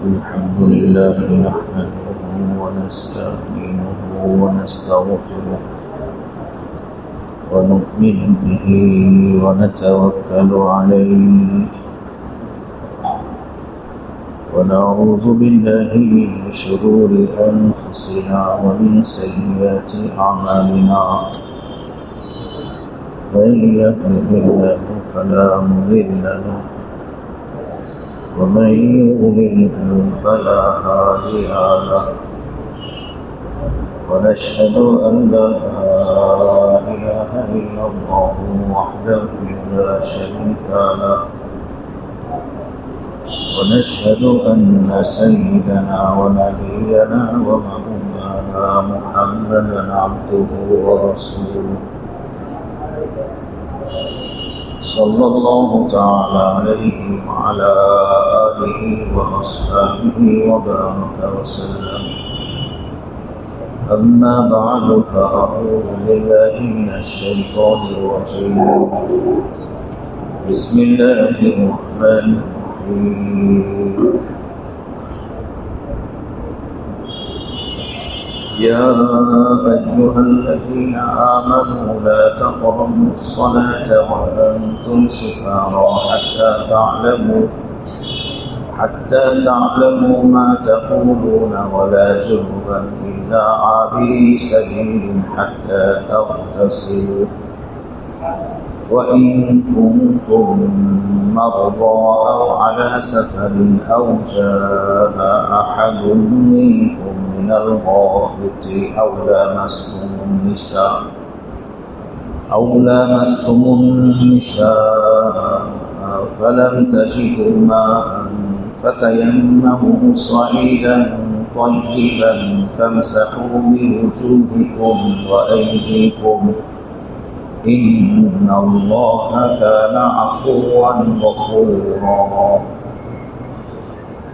الحمد لله نحمده ونستعينه ونستغفره ونؤمن به ونتوكل عليه ونعوذ بالله من شرور أنفسنا ومن سيئات أعمالنا من يهده الله فلا مضل له ومن يضلل فلا هادي له ونشهد أن لا إله إلا الله وحده لا شريك له ونشهد أن سيدنا ونبينا ومولانا محمدا عبده ورسوله صلى الله تعالى عليه وعلى آله وأصحابه وبارك وسلم. أما بعد فأعوذ بالله من الشيطان الرجيم. بسم الله الرحمن الرحيم. يا أيها الذين آمنوا لا تقربوا الصلاة وأنتم سكارى حتى تعلموا ما تقولون ولا جنبا إلا عابري سبيل حتى تغتسلوا وإن كنتم مرضى أو على سفر أو جاء أحد منكم من الغائط أو لامستم النساء فلم تجدوا ماء فتيمموا صعيدا طيبا فامسحوا بوجوهكم وأيديكم إن الله كان عفوا غفورا.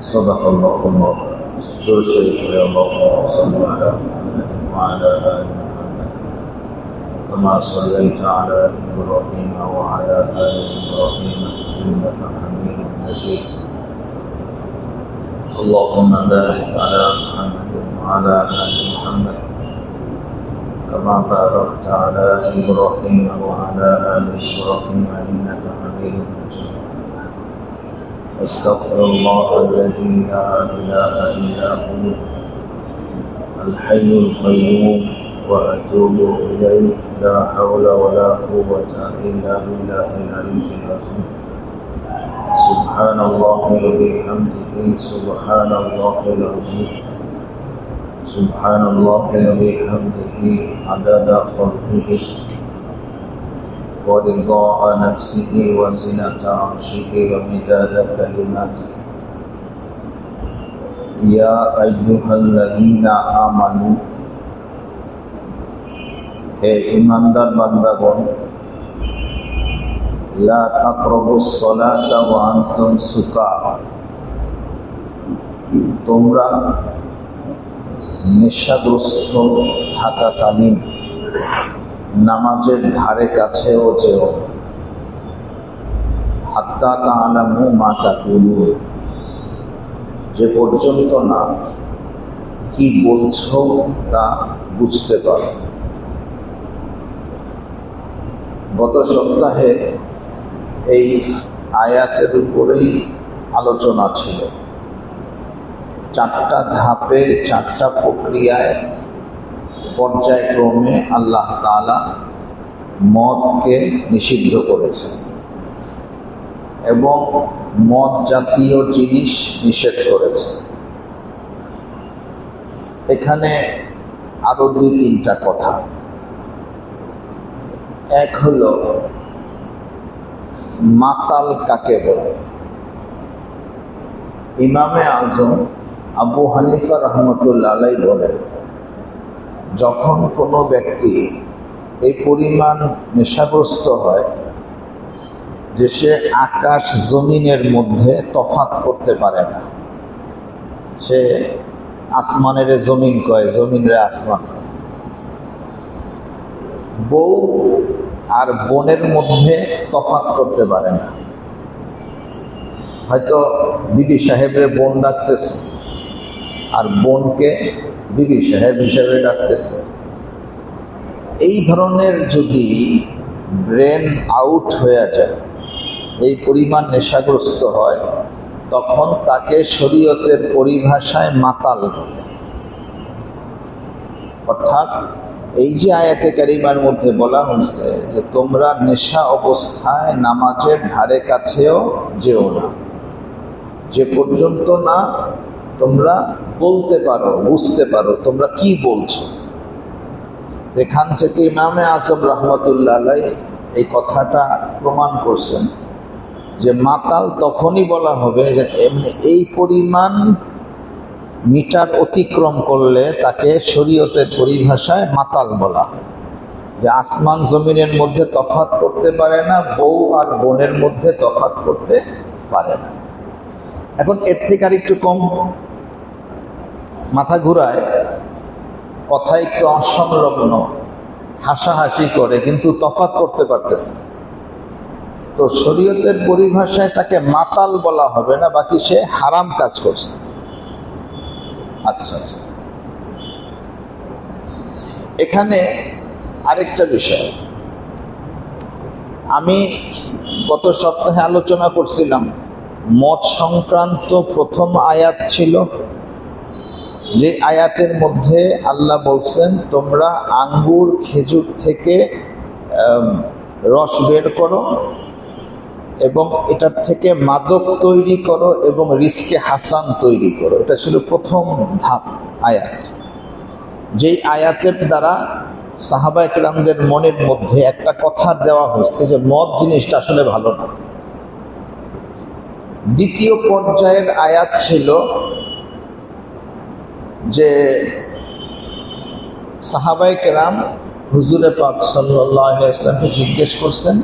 صدق الله مولانا. اللهم صل على محمد وعلى آل محمد كما صليت على إبراهيم وعلى آل إبراهيم إنك حميد مجيد. اللهم بارك على محمد وعلى آل محمد كما باركت على إبراهيم وعلى آل إبراهيم إنك حميد مجيد. أستغفر الله الذي لا إله إلا هو الحي القيوم وأتوب إليه لا حول ولا قوة إلا بالله العلي العظيم. سبحان الله وبحمده سبحان الله العظيم. سبحان الله وبحمده عدد خلقه ورضاء نفسه وزنة عرشه ومداد كلماته. يا أيها الذين آمنوا হে ইমানদার বান্দাগণ লা তাকরাবুস সালাতা ওয়া আনতুম সুকারা তোমরা নেশাগ্রস্ত থাকাকালীন নামাজের ধারে কাছেও যেও হাত্তা তা'লামু মা তাকুলুন যে পর্যন্ত না কি বলছো তা বুঝতে পারো। গত সপ্তাহে এই আয়াতের উপরেই আলোচনা ছিল। চারটা ধাপে চারটা প্রক্রিয়ায় পর্যায়ক্রমে আল্লাহ তাআলা মদকে নিষিদ্ধ করেছেন এবং মদ জাতীয় জিনিস নিষেধ করেছেন। এখানে আরো 2-3টা কথা। এক হলো মাতাল কাকে বলে। ইমামে আজম আবু হানিফা রহমতুল্লাহ আলাইহি বলেন, যখন কোনো ব্যক্তি এই পরিমাণ নেশাগ্রস্ত হয় যে সে আকাশ জমিনের মধ্যে তফাৎ করতে পারে না, সে আসমানের জমিন কয়, জমিনের আসমান, বউ আর বোনের মধ্যে তফাৎ করতে পারে না, হয়তো বিবি সাহেবরে বোন ডাকতেছে আর বোনকে বিবি সাহেব হিসেবে ডাকতেছে। এই ধরনের যদি ব্রেন আউট হয়ে যায়, এই পরিমাণ নেশাগ্রস্ত হয়, তখন তাকে শরীয়তের পরিভাষায় মাতাল বলে। অর্থাৎ এই যে আয়াতে কারিমার মধ্যে বলা হয়েছে যে তোমরা নেশা অবস্থায় নামাজের ধারে কাছেও যেও না, যে পর্যন্ত না তোমরা বলতে পারো, বুঝতে পারো তোমরা কি বলছো। এখান থেকে ইমামে আজম রহমতুল্লাহ আলাইহি এই কথাটা প্রমাণ করছেন যে মাতাল তখনই বলা হবে যে এমনি এই পরিমাণ মিটার অতিক্রম করলে তাকে শরীয়তের পরিভাষায় মাতাল বলা হয়। যে আসমান জমিনের মধ্যে তফাৎ করতে পারে না, বউ আর বোনের মধ্যে তফাৎ করতে পারে না। এখন এর থেকে আর একটু কম মাথা ঘুরায়, কথা একটু অসংলগ্ন, হাসাহাসি করে, কিন্তু তফাৎ করতে পারতেছে, তো শরীয়তের পরিভাষায় তাকে মাতাল বলা হবে না, বাকি সে হারাম কাজ করছে। আচ্ছা আচ্ছা, এখানে আরেকটা বিষয় আমি গত সপ্তাহে আলোচনা করছিলাম। মদ সংক্রান্ত প্রথম আয়াত ছিল যে আয়াতের মধ্যে আল্লাহ বলছেন তোমরা আঙ্গুর খেজুর থেকে রস বের করো এবং এটার থেকে মাদক তৈরি করো এবং রিজকে হাসান তৈরি করো। এটা ছিল প্রথম ধাপ আয়াত। যেই আয়াতের দ্বারা সাহাবায়ে কেরামদের মনের মধ্যে একটা কথা দেওয়া হচ্ছে যে মদ জিনিসটা আসলে ভালো না। দ্বিতীয় পর্যায়ের আয়াত ছিল যে সাহাবায়ে কেরাম হুজুরে পাক সাল্লাল্লাহু আলাইহি ওয়াসাল্লামকে জিজ্ঞেস করছেন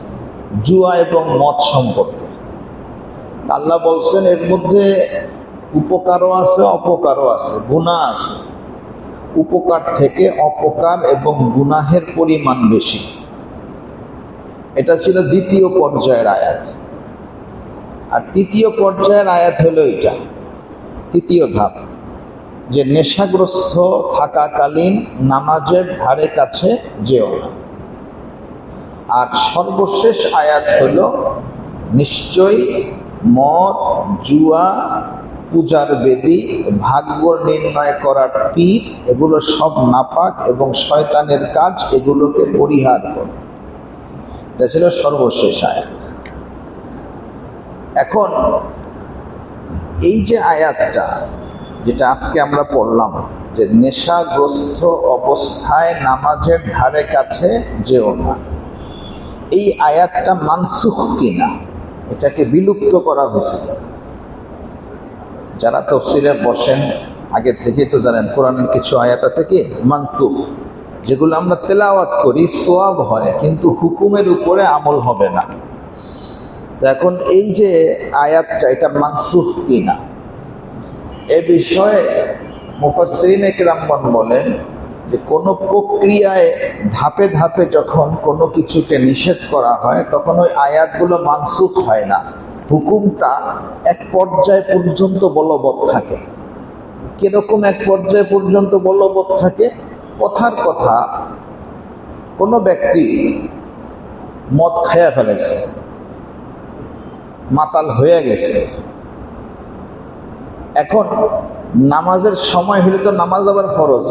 জুয়া এবং মদ সম্পর্কে। আল্লাহ বলছেন এর মধ্যে উপকারও আছে, অপকারও আছে, গুনাহ আছে। উপকার থেকে অপকার এবং গুনাহের পরিমাণ বেশি। এটা ছিল দ্বিতীয় পর্যায়ের আয়াত। আর তৃতীয় পর্যায়ের আয়াত হলো এটা, তৃতীয় ধাপ, যে নেশাগ্রস্ত থাকাকালীন নামাজের ধারে কাছে যেও না। আর সর্বশেষ আয়াত হলো নিশ্চয়ই মদ, জুয়া, পূজার বেদী, ভাগ্য নির্ণয় করার তীর, এগুলো সব নাপাক এবং শয়তানের কাজ, এগুলোকে পরিহার করো। এটা ছিল সর্বশেষ আয়াত। এখন এই যে আয়াতটা যেটা আজকে আমরা পড়লাম যে নেশাগ্রস্ত অবস্থায় নামাজের ধারে কাছে যেও না, এই আয়াতটা মানসুখ কিনা, এটাকে বিলুপ্ত করা হয়েছিল। যারা তাফসীরে বসেন আগের থেকে তো জানেন কোরআনের কিছু আয়াত আছে কি মানসুখ, যেগুলো আমরা তেলাওয়াত করি, সওয়াব হয়, কিন্তু হুকুমের উপরে আমল হবে না। তো এখন এই যে আয়াতটা এটা মানসুখ কিনা, এ বিষয়ে মুফাসসিরিনে কিরামগণ বলেন যে কোনো প্রক্রিয়ায় ধাপে ধাপে যখন কোনো কিছুকে নিষেধ করা হয় তখন ওই আয়াতগুলো মানসুখ হয় না, হুকুমটা এক পর্যায় পর্যন্ত বলবৎ থাকে। কিরকম এক পর্যায় পর্যন্ত বলবৎ থাকে? কথার কথা, কোনো ব্যক্তি মদ খাইয়া ফেলেছে, মাতাল হয়ে গেছে, এখন নামাজের সময় হলে তো নামাজ আবার ফরজ,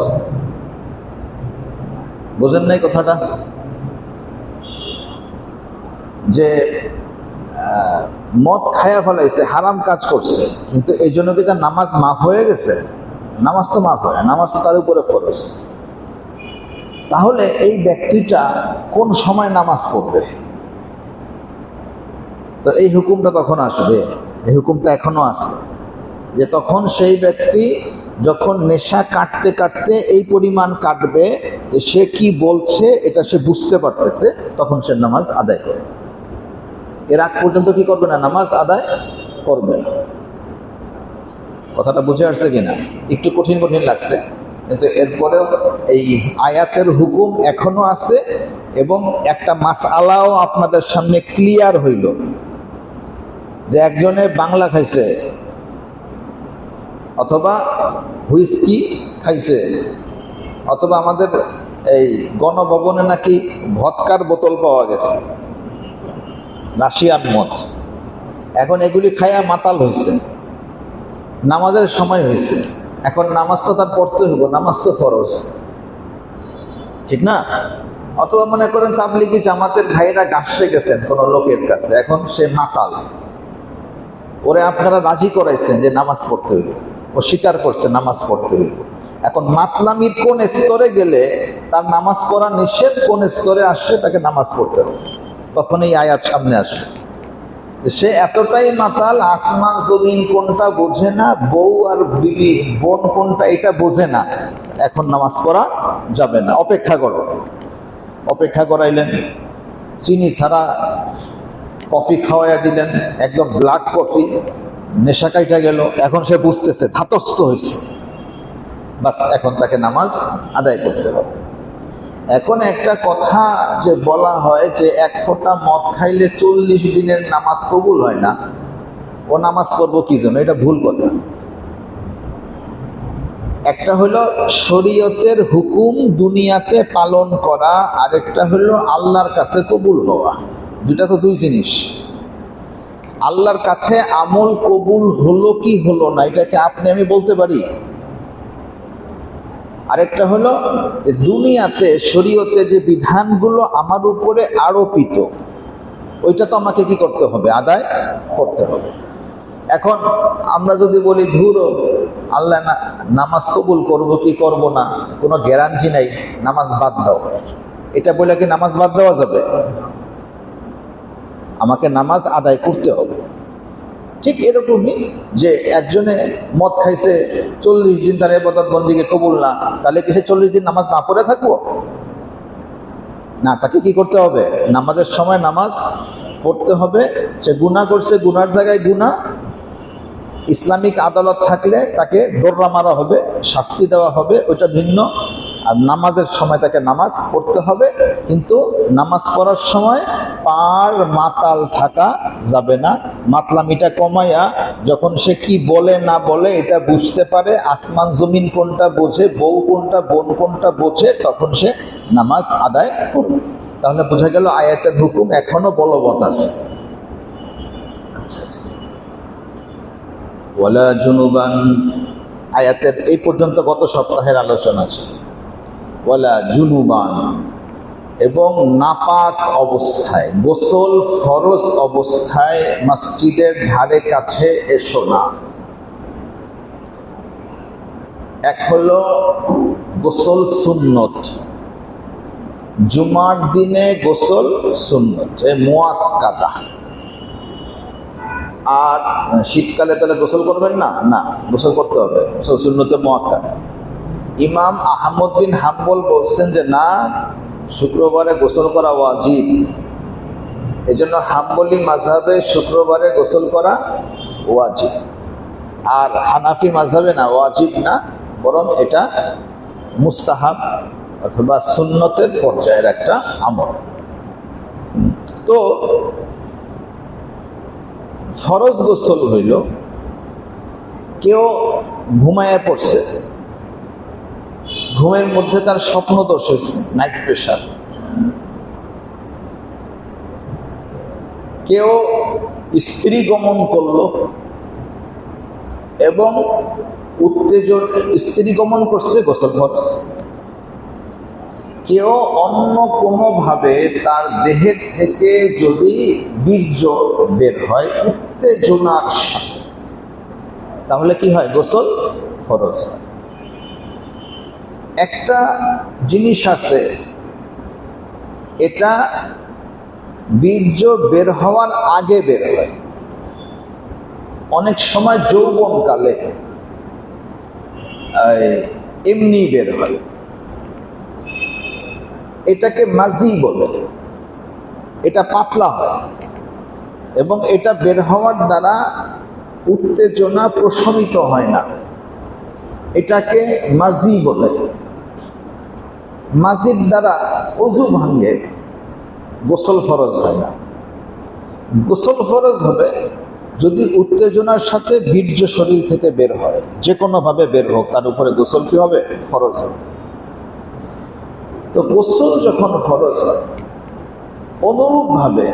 বোঝেন নাই কথাটা? যে মদ খায়া ফেলাইছে, হারাম কাজ করছে, কিন্তু এই জন্য কি তার নামাজ মাফ হয়ে গেছে? নামাজ তো মাফ হয়, নামাজ তো তার উপরে ফরজ। তাহলে এই ব্যক্তিটা কোন সময় নামাজ পড়বে? তো এই হুকুমটা তখন আসবে, এই হুকুমটা এখনো আছে, যে তখন সেই ব্যক্তি যখন নেশা কাটতে কাটতে এই পরিমাণ কাটবে যে সে কি বলছে এটা সে বুঝতে পারতেছে, তখন সে নামাজ আদায় করবে। এর আগ পর্যন্ত কি করবে না? নামাজ আদায় করবে না। কথাটা বুঝে আসছে কিনা? একটু কঠিন কঠিন লাগছে, কিন্তু এরপরেও এই আয়াতের হুকুম এখনো আছে এবং একটা মাসআলাও আপনাদের সামনে ক্লিয়ার হইল যে একজনে বাংলা খাইছে অথবা হুইস্কি খাইছে, অথবা আমাদের এই গণভবনে নাকি ভদকার বোতল পাওয়া গেছে, রাশিয়ান মদ। এখন এগুলি খাইয়া মাতাল হয়েছে, নামাজের সময় হয়েছে, এখন নামাজ তো তার পড়তে হইব, নামাজ তো ফরজ, ঠিক না? অথবা মনে করেন তাবলিগি জামাতের ভাইরা গাছতে গেছেন কোনো লোকের কাছে, এখন সে মাতাল, ওরে আপনারা রাজি করাইছেন যে নামাজ পড়তে হইব, ও স্বীকার করছে নামাজ পড়তে হইব। এখন মাতলামির কোন স্তরে গেলে তার নামাজ পড়া নিষেধ, কোন স্তরে আসলে তাকে নামাজ পড়তে হবে, তখন এই আয়াত সামনে আসবে। সে এতটাই মাতাল, আসমান জমিন কোনটা বোঝে না, বউ আর বিবি বোন কোনটা এটা বোঝে না, এখন নামাজ পড়া যাবে না, অপেক্ষা করো। অপেক্ষা করাইলেন, চিনি ছাড়া কফি খাওয়াইয়া দিলেন, একদম ব্ল্যাক কফি, নেশা কাইটা গেল, এখন সে বুঝতেছে, ধাতস্থ হয়েছে, বাস এখন তাকে নামাজ আদায় করতে হবে। এখন একটা কথা যে বলা হয় যে এক ফোঁটা মদ খাইলে 40 দিনের নামাজ কবুল হয় না, ও নামাজ পড়বো কি জন্য? এটা ভুল কথা। একটা হলো শরীয়তের হুকুম দুনিয়াতে পালন করা, আরেকটা হলো আল্লাহর কাছে কবুল হওয়া, দুটা তো দুই জিনিস। আল্লাহর কাছে আমল কবুল হলো কি হলো না, এটাকে আপনি আমি বলতে পারি। আরেকটা হলো দুনিয়াতে শরীয়তে যে বিধানগুলো আমার উপরে আরোপিত, ওইটা তো আমাকে কি করতে হবে? আদায় করতে হবে। এখন আমরা যদি বলি ধুরো আল্লাহ নামাজ কবুল করবো কি করব না, কোনো গ্যারান্টি নাই, নামাজ বাদ দাও, এটা বলে কি নামাজ বাদ দেওয়া যাবে? আমাকে নামাজ আদায় করতে হবে। ঠিক এরকমই যে একজনে মদ খাইছে, 40 দিন তার ইবাদত বন্দিকে কবুল না, তাহলে কি সে 40 দিন নামাজ না পড়ে থাকবো? না, তাকে কি করতে হবে? নামাজের সময় নামাজ পড়তে হবে। সে গুনাহ করছে, গুনার জায়গায় গুনাহ, ইসলামিক আদালত থাকলে তাকে দৌড়া মারা হবে, শাস্তি দেওয়া হবে, ওইটা ভিন্ন। আর নামাজের সময় তাকে নামাজ পড়তে হবে, কিন্তু নামাজ পড়ার সময় পার মাতাল থাকা যাবে না। মাতলামিটা কমাইয়া যখন সে কি বলে না বলে এটা বুঝতে পারে, আসমান জমিন কোনটা বোঝে, বউ কোনটা বোন কোনটা বোঝে, তখন সে নামাজ আদায় করবে। তাহলে বোঝা গেল আয়াতের হুকুম এখনো বলবৎ আছে। আচ্ছা, ওয়ালা জুনুবান, আয়াতের এই পর্যন্ত গত সপ্তাহের আলোচনা আছে। ওয়ালা জুনুবান, এবং নাপাক অবস্থায়, গোসল ফরজ অবস্থায় মসজিদের ধারে কাছে এসো না। এক হলো গোসল সুন্নত, জুমার দিনে গোসল সুন্নত, মুআক্কাদা। আর শীতকালে তাহলে গোসল করবেন না? না, গোসল করতে হবে, গোসল সুন্নতে মুআক্কাদা। ইমাম আহমদ বিন হাম্বল বলছেন যে না, শুক্রবারে গোসল করা ওয়াজিব। এজন্য হাম্বলি মাযহাবে শুক্রবারে গোসল করা ওয়াজিব, আর হানাফি মাযহাবে না, ওয়াজিব না, বরং এটা মুস্তাহাব অথবা সুন্নতের পর্যায়ের একটা আমল। তো ফরজ গোসল হইল, কেউ ঘুমায় পড়ছে, ঘুমের মধ্যে তার স্বপ্ন দোষ হয়েছে, নাইট প্রেশার। কেউ স্ত্রী গমন করলো এবং উত্তেজন, স্ত্রী গমন করছে, গোসল ফরজ। কেউ অন্য কোনোভাবে তার দেহের থেকে যদি বীর্য বের হয় উত্তেজনার সাথে, তাহলে কি হয়? গোসল ফরজ। একটা জিনিস আছে, এটা বীর্য বের হওয়ার আগে বের হয়, অনেক সময় যৌবনকালে এমনি বের হয়, এটাকে মাজি বলে। এটা পাতলা হয় এবং এটা বের হওয়ার দ্বারা উত্তেজনা প্রশমিত হয় না, এটাকে মাজি বলে। মাজির দ্বারা ওযু ভাঙে, গোসল ফরজ হয় না। গোসল ফরজ হবে যদি উত্তেজনার সাথে বীর্য শরীর থেকে বের হয়, যে কোনোভাবে বের হোক, তার উপরে গোসল কি হবে? ফরজ হবে। তো গোসল যখন ফরজ হয়, অনুরূপভাবে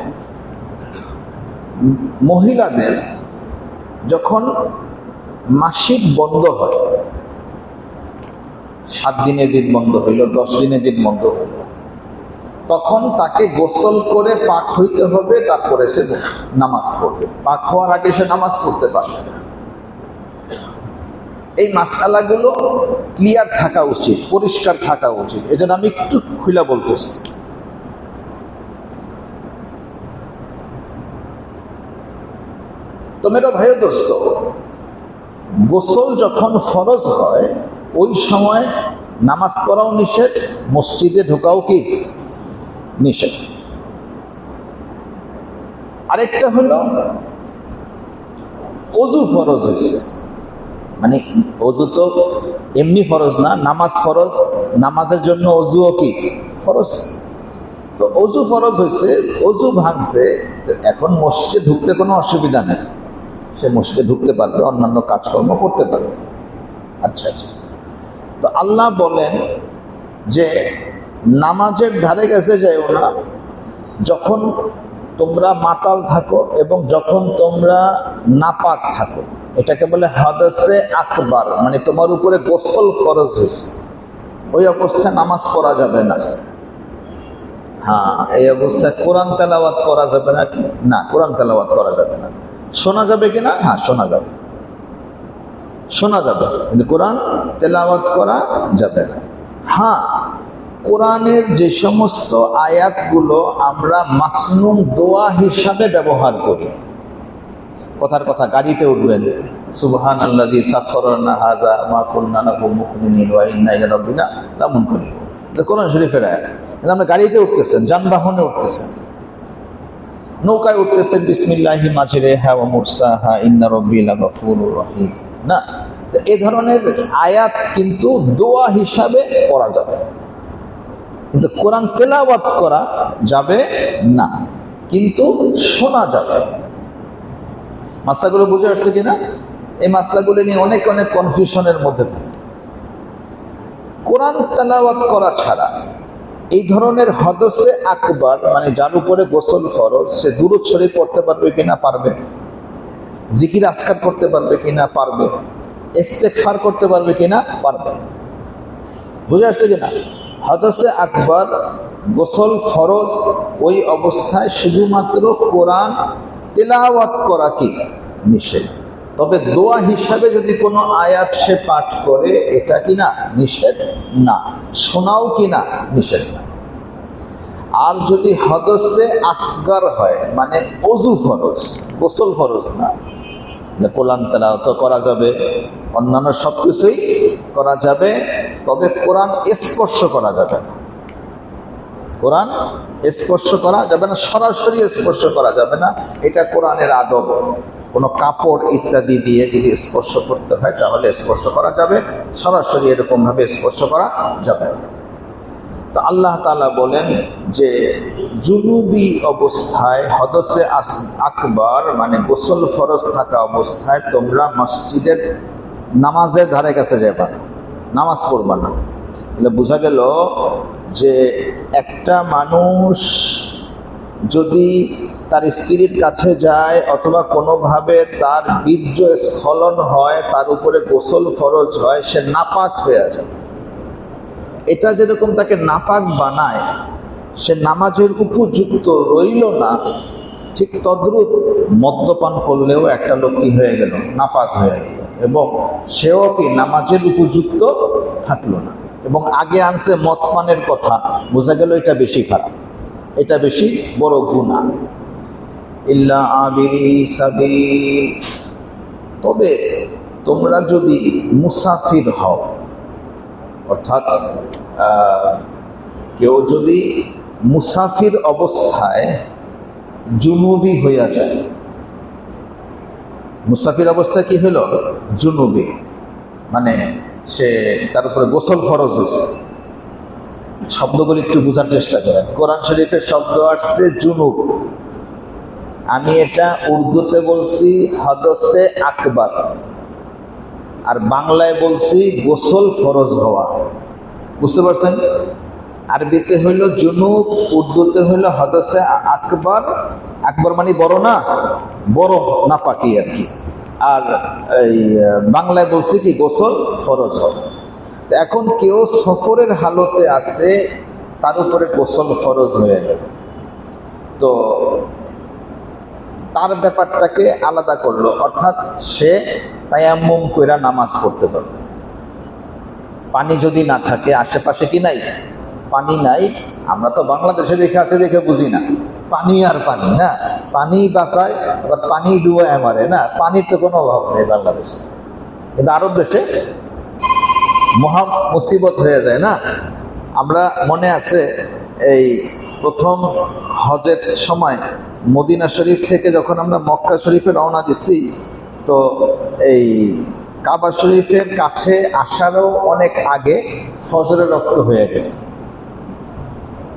মহিলাদের যখন মাসিক বন্ধ হয়, 7 দিনের দিন বন্ধ হইল, 10 দিনের দিন বন্ধ হইল, তখন তাকে গোসল করে পাক হইতে হবে, তারপরে সে নামাজ পড়বে। পাক হওয়ার আগে সে নামাজ পড়তে পারবে না। এই মাসআলাগুলো ক্লিয়ার থাকা উচিত, পরিষ্কার থাকা উচিত। এজন্য আমি একটু খুলে বলতেছি। তো মেরা ভাই দোস্ত, গোসল যখন ফরজ হয় ওই সময় নামাজ পড়াও নিষেধ, মসজিদে ঢোকাও কি নিষেধ। আরেকটা হলো ওযু ফরজ হয়েছে, মানে ওযু তো এমনি ফরজ না, নামাজ ফরজ, নামাজের জন্য ওযুও কি ফরজ। তো ওযু ফরজ হয়েছে, ওযু ভাঙছে, এখন মসজিদে ঢুকতে কোনো অসুবিধা নেই, সে মসজিদে ঢুকতে পারবে, অন্যান্য কাজকর্ম করতে পারবে। আচ্ছা আচ্ছা, তো আল্লাহ বলেন যে নামাজের ধারে কাছে যাইও না যখন তোমরা মাতাল থাকো এবং যখন তোমরা নাপাক থাকো। এটাকে বলে হাদাসে আকবার, মানে তোমার উপরে গোসল ফরজ হয়েছে, ওই অবস্থায় নামাজ পড়া যাবে না। হ্যাঁ, এই অবস্থায় কোরআন তেলাওয়াত করা যাবে না। না, কোরআন তেলাওয়াত করা যাবে না। শোনা যাবে কিনা? হ্যাঁ, শোনা যাবে, শোনা যাবে, কিন্তু কোরআন তেলাওয়াত করা যাবে না। হ্যাঁ, কোরআনের যে সমস্ত আয়াতগুলো আমরা মাসনুন দোয়া হিসাবে ব্যবহার করি, কথার কথা, গাড়িতে উঠবেন, সুবহানাল্লাযী সাখখারানা হাযা মা কুননা লাহু মুকরিনিন ওয়া ইন্না ইলা রাব্বিনা লামুনকালিবুন। এটা কোরআন শরীফের আয়াত। আমরা গাড়িতে উঠতেছেন, যানবাহনে উঠতেছেন, নৌকায় উঠতেছেন, বিসমিল্লাহি মাজরিহা ওয়া মুরসাহা ইন্না রাব্বি লাগাফুরুর রহিম। না, এই ধরনের আয়াত কিন্তু দোয়া হিসাবে পড়া যাবে, কিন্তু কোরআন তেলাওয়াত করা যাবে না, কিন্তু শোনা যাবে। মাসলাগুলো বুঝে আসছে কিনা? এই মাসলাগুলো নিয়ে অনেক অনেক কনফিউশনের মধ্যে থাকে। কোরআন তেলাওয়াত করা ছাড়া এই ধরনের হদসে আকবার, মানে যার উপরে গোসল ফরজ, সে দুরূদ শরীফ পড়তে পারবে কিনা? পারবে। জিকির আজকার করতে পারবে কিনা? পারবে। ইস্তেগফার করতে পারবে কিনা? পারবে। বুঝে আসছে কিনা? হদসে আকবার, গোসল ফরজ, ওই অবস্থায় শুধুমাত্র কোরআন তেলাওয়াত করা কি নিষেধ। তবে দোয়া হিসাবে যদি কোনো আয়াত সে পাঠ করে, এটা কিনা নিষেধ না, শোনাও কিনা নিষেধ না। আর যদি হদসে আসগার হয়, মানে ওযু ফরজ, গোসল ফরজ না, কোরআন তেলাওয়াত করা যাবে, অন্যান্য সব কিছুই করা যাবে, তবে কোরআন স্পর্শ করা যাবে না। কোরআন স্পর্শ করা যাবে না, সরাসরি স্পর্শ করা যাবে না, এটা কোরআনের আদব। কোনো কাপড় ইত্যাদি দিয়ে যদি স্পর্শ করতে হয় তাহলে স্পর্শ করা যাবে, সরাসরি এরকমভাবে স্পর্শ করা যাবে না। তো আল্লাহ তাআলা বলেন যে জুনুবি অবস্থায়, হদসে আকবার মানে গোসল ফরজ থাকা অবস্থায় তোমরা মসজিদের নামাজের ধারে কাছে যাবে না, নামাজ পড়বা না। তাহলে বোঝা গেল যে একটা মানুষ যদি তার স্ত্রীর কাছে যায় অথবা কোনোভাবে তার বীর্য স্খলন হয়, তার উপরে গোসল ফরজ হয়, সে নাপাক হয়ে যায়। এটা যেরকম তাকে নাপাক বানায়, সে নামাজের উপযুক্ত রইল না, ঠিক তদ্রূপ মদ্যপান করলেও একটা লোক কি হয়ে গেল? নাপাক হয়ে গেল, এবং সেও কি নামাজের উপযুক্ত থাকলো না। এবং আগে আনছে মদ পানের কথা, বোঝা গেল এটা বেশি খারাপ, এটা বেশি বড় গুনাহ। ইল্লা আবিরি সাবিল, তবে তোমরা যদি মুসাফির হও, অর্থাৎ কেউ যদি মুসাফির অবস্থায় জুনুবি হইয়া যায়, মুসাফির অবস্থায় কি হলো? জুনুবি, মানে সে তার উপরে গোসল ফরজ হয়েছে। শব্দগুলি একটু বোঝার চেষ্টা করেন। কোরআন শরীফের শব্দ আসছে জুনুব, আমি এটা উর্দুতে বলছি হদসে আকবার, আর বাংলায় বলছি গোসল ফরজ হওয়া। বুঝতে পারছেন? আরবিতে হইল জুনুব, উর্দুতে হইল হদসে আকবার। আকবর মানে বড় না, বড় নাপাকি আর কি। আর এই বাংলায় বলছি কি গোসল ফরজ হওয়া। এখন কেউ সফরের হালতে আছে, তার উপরে গোসল ফরজ হয়ে যাবে, তো তার ব্যাপারটাকে আলাদা করলো, অর্থাৎ সে তায়াম্মুম কইরা নামাজ পড়তে পারবে। পানি যদি না থাকে, আশেপাশে কি নাই, পানি নাই। আমরা তো বাংলাদেশে দেখে আছে দেখে বুঝি না, পানি আর পানি না, পানি বাঁচায় আবার পানি ডুবায় মারে না, পানির তো কোনো অভাব নেই বাংলাদেশে। কিন্তু আরব দেশে মহা মুসিবত হয়ে যায় না। আমরা মনে আছে এই প্রথম হজের সময় মদিনা শরীফ থেকে যখন আমরা মক্কা শরীফে রওনা দিছি, তো এই কাবা শরীফের কাছে আসারও অনেক আগে ফজরের রক্ত হয়ে গেছে।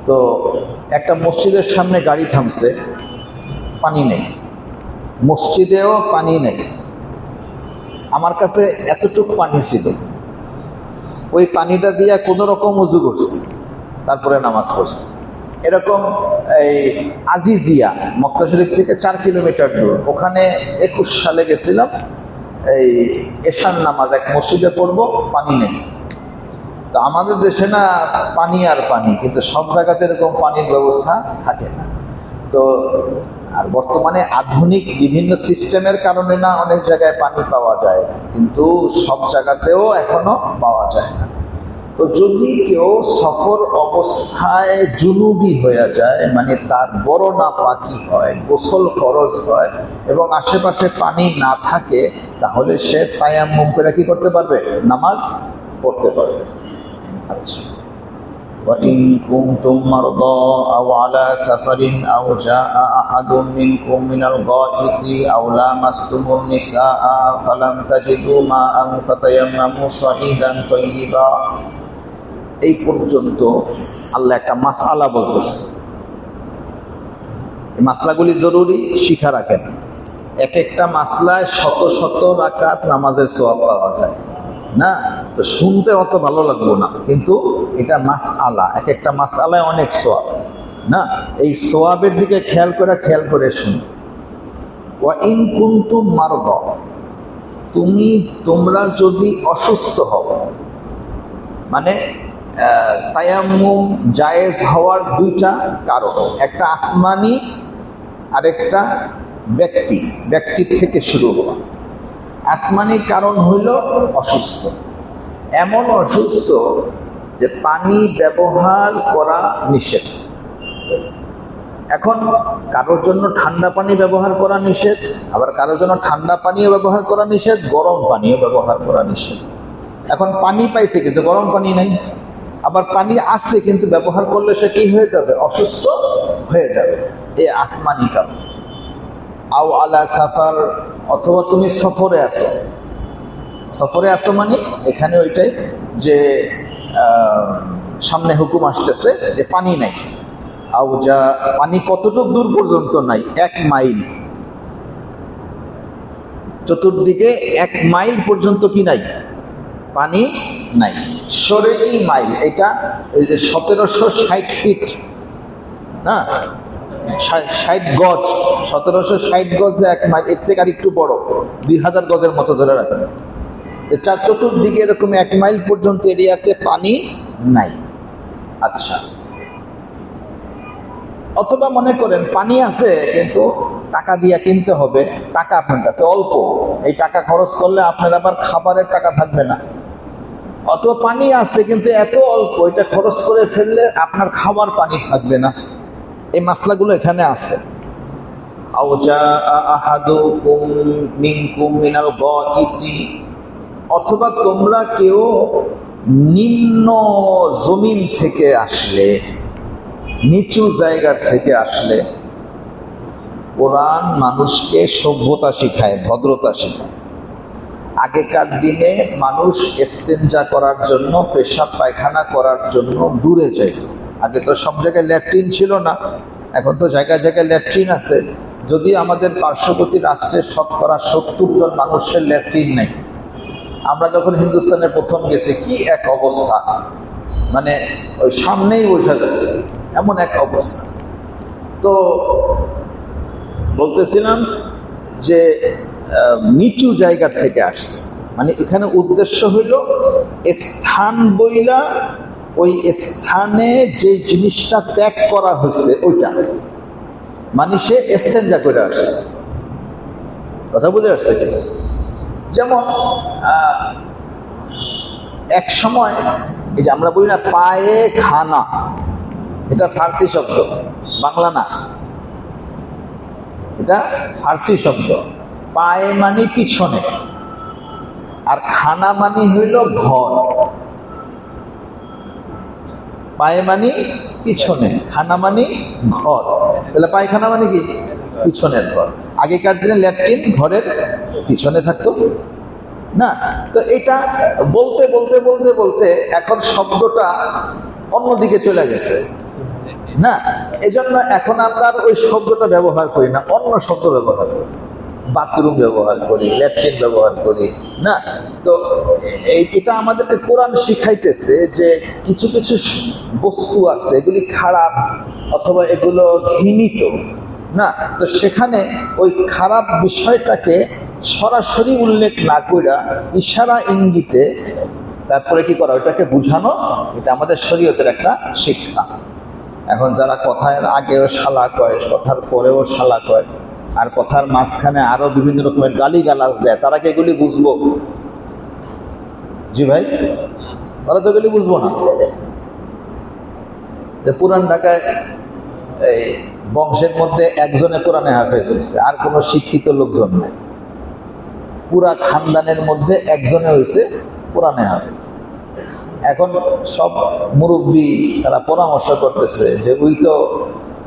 তো একটা মসজিদের সামনে গাড়ি থামছে, পানি নেই, মসজিদেও পানি নেই। আমার কাছে এতটুকু পানি ছিল, ওই পানিটা দিয়ে কোনো রকম উজু করছি, তারপরে নামাজ পড়ছি। এরকম এই আজিজিয়া মক্কা শরীফ থেকে 4 কিলোমিটার দূর, ওখানে 21 সালে গেছিলাম। এই এশার নামাজ এক মসজিদে পড়বো, পানি নেই। তো আমাদের দেশে না পানি আর পানি, কিন্তু সব জায়গাতে এরকম পানির ব্যবস্থা থাকে না। তো আর বর্তমানে আধুনিক বিভিন্ন সিস্টেমের কারণে না অনেক জায়গায় পানি পাওয়া যায়, কিন্তু সব জায়গাতেও এখনো পাওয়া যায় না। তো যদি কেউ সফর অবস্থায় জুনুবি হয়ে যায়, মানে তার বড় নাপাকি হয়, গোসল ফরজ হয় এবং আশেপাশে পানি না থাকে, তাহলে সে তায়াম্মুম করে কি করতে পারবে? নামাজ পড়তে পারবে। আচ্ছা, وَإِن كُنتُم مَّرْضَىٰ أَوْ عَلَىٰ سَفَرٍ أَوْ جَاءَ أَحَدٌ مِّنكُم مِّنَ الْغَائِطِ أَوْ لَامَسْتُمُ النِّسَاءَ فَلَمْ تَجِدُوا مَاءً فَتَيَمَّمُوا صَعِيدًا طَيِّبًا। এই পর্যন্ত আল্লাহ একটা মাসআলা বলতেছে। এই মাসলাগুলি জরুরি, শিখা রাখেন। এক একটা মাসলায় শত শত রাকাত নামাজের সওয়াব পাওয়া যায় না। তো শুনতে অত ভালো লাগলো না, কিন্তু এটা মাসআলা, এক একটা মাসআলায় অনেক সওয়াব না। এই সওয়াবের দিকে খেয়াল করে শুনি। ওয়া ইন কুনতুম মারদা, তোমরা যদি অসুস্থ হও, মানে তায়াম্মুম জায়েজ হওয়ার দুইটা কারণ, একটা আসমানি আর একটা ব্যক্তির থেকে শুরু হওয়া। আসমানি কারণ হইল অসুস্থ, এমন অসুস্থ যে পানি ব্যবহার করা নিষেধ। এখন কারোর জন্য ঠান্ডা পানি ব্যবহার করা নিষেধ, আবার কারোর জন্য ঠান্ডা পানিও ব্যবহার করা নিষেধ, গরম পানিও ব্যবহার করা নিষেধ। এখন পানি পাইছে কিন্তু গরম পানি নাই, আবার পানি আছে কিন্তু ব্যবহার করলে সে কি হয়ে যাবে? অসুস্থ হয়ে যাবে। এই আসমানি কারণ। আও আলা সাফার, অথবা তুমি সফরে আছো মানে এখানে ওইটাই যে সামনে হুকুম আসতেছে যে পানি নাই। আও যা, পানি কতটুকু দূর পর্যন্ত নাই? 1 মাইল, চতুর্দিকে 1 মাইল পর্যন্ত কি নাই? পানি নাই। সরেই মাইল, এটা 1760 ফিট না, 60 গজ, 1760 গজ 1 মাইল, এর থেকে আর একটু বড়, 2000 গজের মতো ধরে রাখেন। চতুর্দিকে এরকম 1 মাইল পর্যন্ত এরিয়াতে পানি নাই। আচ্ছা, অথবা মনে করেন পানি আছে কিন্তু টাকা দিয়ে কিনতে হবে, টাকা আপনার কাছে অল্প, এই টাকা খরচ করলে আপনার আবার খাবারের টাকা থাকবে না। অথবা পানি আছে কিন্তু এত অল্প, এটা খরচ করে ফেললে আপনার খাবার পানি থাকবে না। এই মাসলাগুলো এখানে আছে। আও জা আহাদুকুম মিনকুম মিনাল গাইতি, অথবা তোমরা কেউ নিম্ন জমিন থেকে আসলে, নিচু জায়গার থেকে আসলে। কোরআন মানুষকে সভ্যতা শিখায়, ভদ্রতা শিখায়। আগেকার দিনে মানুষ ইস্তেঞ্জা করার জন্য, পেশাব পায়খানা করার জন্য দূরে যেত। আগে তো সব জায়গায় ল্যাট্রিন ছিল না, এখন তো জায়গায় জায়গায় ল্যাট্রিন আছে। যদি আমাদের পার্শ্ববর্তী রাষ্ট্রের শতকরা 70 জন মানুষের ল্যাট্রিন নেই। আমরা যখন হিন্দুস্তানের প্রথম গেছি কি এক অবস্থা, মানে ওই সামনেই বোঝা যায় এমন এক অবস্থা। তো বলতেছিলাম যে নিচু জায়গা থেকে আসছে, মানে এখানে উদ্দেশ্য হইল স্থান বইলা ওই স্থানে যে জিনিসটা ত্যাগ করা হয়েছে ওইটা, মানে সে এস্তেঞ্জা করে আসছে। কথা বুঝে আসছে কি? যেমন এক সময় এই যে আমরা বলি না পায়ে খানা, এটা ফার্সি শব্দ, বাংলা না, এটা ফার্সি শব্দ। পায়ে মানে পিছনে, আর খানা মানে হইল ঘর। পায়ে মানে পিছনে, খানা মানে ঘর। তাহলে পায়খানা মানে কি? পিছনের ঘর। আগেকার দিনে ল্যাট্রিন ঘরের পিছনে থাকতো না। তো এটা বলতে বলতে বলতে বলতে এখন শব্দটা অন্যদিকে চলে গেছে না, এজন্য এখন আমরা ওই শব্দটা ব্যবহার করি না, অন্য শব্দ ব্যবহার করি। বাথরুম ব্যবহার করি, ল্যাট্রিন ব্যবহার করি না। তো এটা আমাদেরকে কোরআন শিখাইতেছে যে কিছু কিছু বস্তু আছে এগুলি খারাপ অথবা এগুলো ঘৃণিত না। তো সেখানে ওই খারাপ বিষয়টাকে সরাসরি উল্লেখ না কইরা ইশারা ইঙ্গিতে তারপরে কি করা, ওইটাকে বুঝানো, এটা আমাদের শরীয়তের একটা শিক্ষা। এখন যারা কথার আগেও শালা কয়, কথার পরেও শালা কয়, আর কথার মাঝখানে আরো বিভিন্ন রকমের গালিগালাজ দেয়, তারা কি এগুলি বুঝবো? জি ভাই, তারা তো এগুলি বুঝবো না। পুরান ঢাকায় এই বংশের মধ্যে একজনে কোরআনে হাফেজ হয়েছে, আর কোনো শিক্ষিত লোকজন নাই। পুরা খানদানের মধ্যে একজনে হয়েছে কোরআনে হাফেজ। এখন সব মুরব্বী তারা পরামর্শ করতেছে যে ওই তো